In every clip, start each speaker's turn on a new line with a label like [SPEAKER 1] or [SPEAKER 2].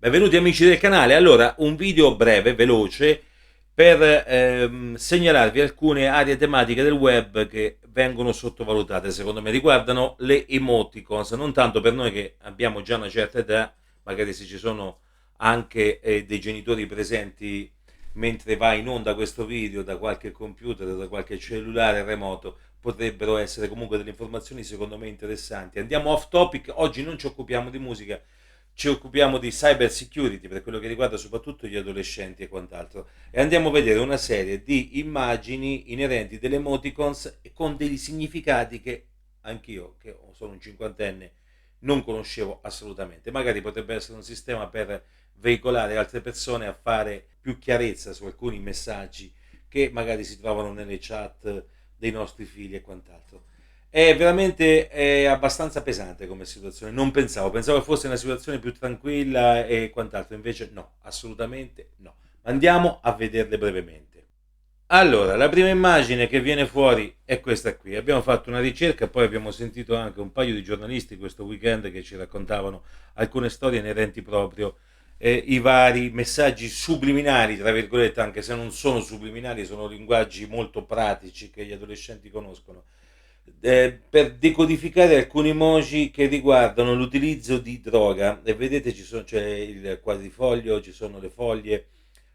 [SPEAKER 1] Benvenuti amici del canale. Allora, un video breve, veloce, per segnalarvi alcune aree tematiche del web che vengono sottovalutate, secondo me. Riguardano le emoticons, non tanto per noi che abbiamo già una certa età, magari se ci sono anche dei genitori presenti mentre va in onda questo video da qualche computer, da qualche cellulare remoto, potrebbero essere comunque delle informazioni secondo me interessanti. Andiamo off topic, oggi non ci occupiamo di musica, ci occupiamo di cyber security per quello che riguarda soprattutto gli adolescenti e quant'altro, e andiamo a vedere una serie di immagini inerenti delle emoticons con dei significati che anch'io, che sono un cinquantenne, non conoscevo assolutamente. Magari potrebbe essere un sistema per veicolare altre persone a fare più chiarezza su alcuni messaggi che magari si trovano nelle chat dei nostri figli e quant'altro. È abbastanza pesante come situazione, non pensavo che fosse una situazione più tranquilla e quant'altro, invece no, assolutamente no. Andiamo a vederle brevemente. Allora, la prima immagine che viene fuori è questa qui. Abbiamo fatto una ricerca, poi abbiamo sentito anche un paio di giornalisti questo weekend che ci raccontavano alcune storie inerenti proprio i vari messaggi subliminali, tra virgolette, anche se non sono subliminali, sono linguaggi molto pratici che gli adolescenti conoscono, per decodificare alcuni emoji che riguardano l'utilizzo di droga. E vedete, c'è il quadrifoglio, ci sono le foglie,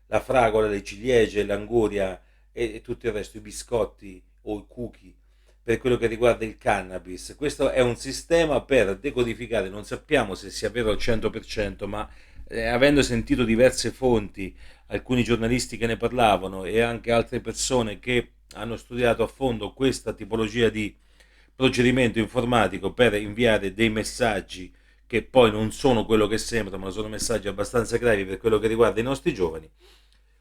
[SPEAKER 1] la fragola, le ciliegie, l'anguria e tutto il resto, i biscotti o i cookie, per quello che riguarda il cannabis. Questo è un sistema per decodificare, non sappiamo se sia vero al 100%, ma avendo sentito diverse fonti, alcuni giornalisti che ne parlavano e anche altre persone che hanno studiato a fondo questa tipologia di procedimento informatico per inviare dei messaggi che poi non sono quello che sembrano, ma sono messaggi abbastanza gravi per quello che riguarda i nostri giovani.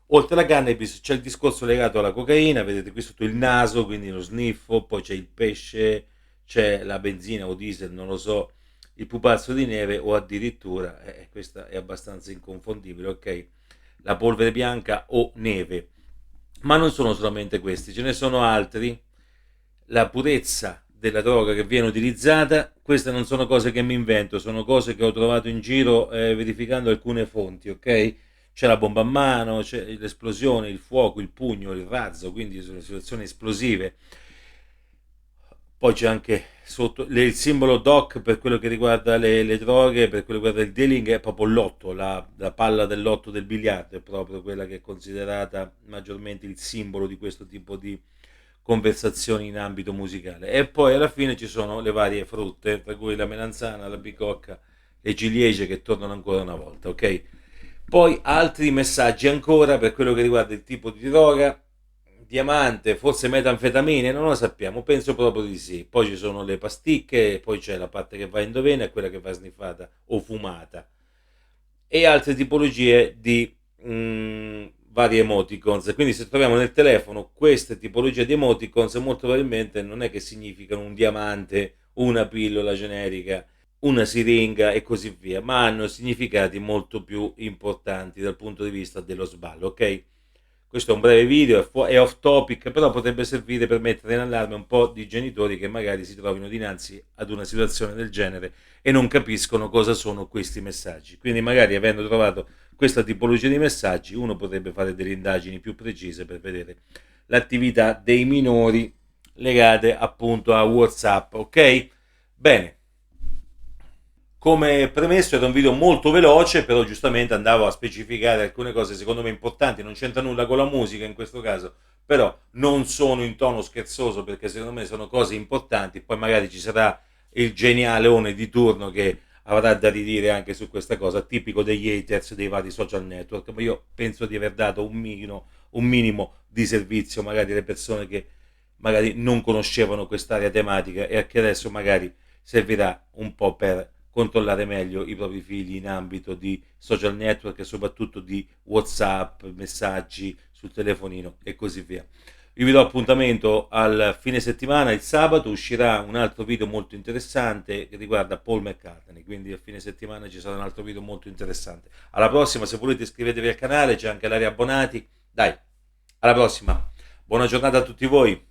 [SPEAKER 1] Oltre alla cannabis c'è il discorso legato alla cocaina, vedete qui sotto il naso, quindi lo sniffo, poi c'è il pesce, c'è la benzina o diesel, non lo so, il pupazzo di neve o addirittura, questa è abbastanza inconfondibile, ok, la polvere bianca o neve. Ma non sono solamente questi, ce ne sono altri. La purezza della droga che viene utilizzata, queste non sono cose che mi invento, sono cose che ho trovato in giro verificando alcune fonti, ok? C'è la bomba a mano, c'è l'esplosione, il fuoco, il pugno, il razzo, quindi sono situazioni esplosive. Poi c'è anche sotto il simbolo DOC per quello che riguarda le droghe, per quello che riguarda il dealing, è proprio l'otto, la palla dell'otto del biliardo, è proprio quella che è considerata maggiormente il simbolo di questo tipo di conversazioni in ambito musicale. E poi alla fine ci sono le varie frutte, tra cui la melanzana, la bicocca, le ciliegie che tornano ancora una volta, ok? Poi altri messaggi ancora per quello che riguarda il tipo di droga, diamante, forse metanfetamine, non lo sappiamo, penso proprio di sì. Poi ci sono le pasticche, poi c'è la parte che va in endovena e quella che va sniffata o fumata. E altre tipologie di varie emoticons. Quindi se troviamo nel telefono queste tipologie di emoticons, molto probabilmente non è che significano un diamante, una pillola generica, una siringa e così via, ma hanno significati molto più importanti dal punto di vista dello sballo, ok? Questo è un breve video, è off topic, però potrebbe servire per mettere in allarme un po' di genitori che magari si trovino dinanzi ad una situazione del genere e non capiscono cosa sono questi messaggi. Quindi magari avendo trovato questa tipologia di messaggi uno potrebbe fare delle indagini più precise per vedere l'attività dei minori legate appunto a WhatsApp, ok? Bene, come premesso era un video molto veloce, però giustamente andavo a specificare alcune cose secondo me importanti, non c'entra nulla con la musica in questo caso, però non sono in tono scherzoso perché secondo me sono cose importanti, poi magari ci sarà il genialeone di turno che avrà da ridire anche su questa cosa, tipico degli haters dei vari social network, ma io penso di aver dato un minimo di servizio magari alle persone che magari non conoscevano quest'area tematica e a che adesso magari servirà un po' per controllare meglio i propri figli in ambito di social network e soprattutto di WhatsApp, messaggi sul telefonino e così via. Io vi do appuntamento al fine settimana, il sabato uscirà un altro video molto interessante che riguarda Paul McCartney, quindi a fine settimana ci sarà un altro video molto interessante. Alla prossima, se volete iscrivetevi al canale, c'è anche l'area abbonati. Dai, alla prossima, buona giornata a tutti voi.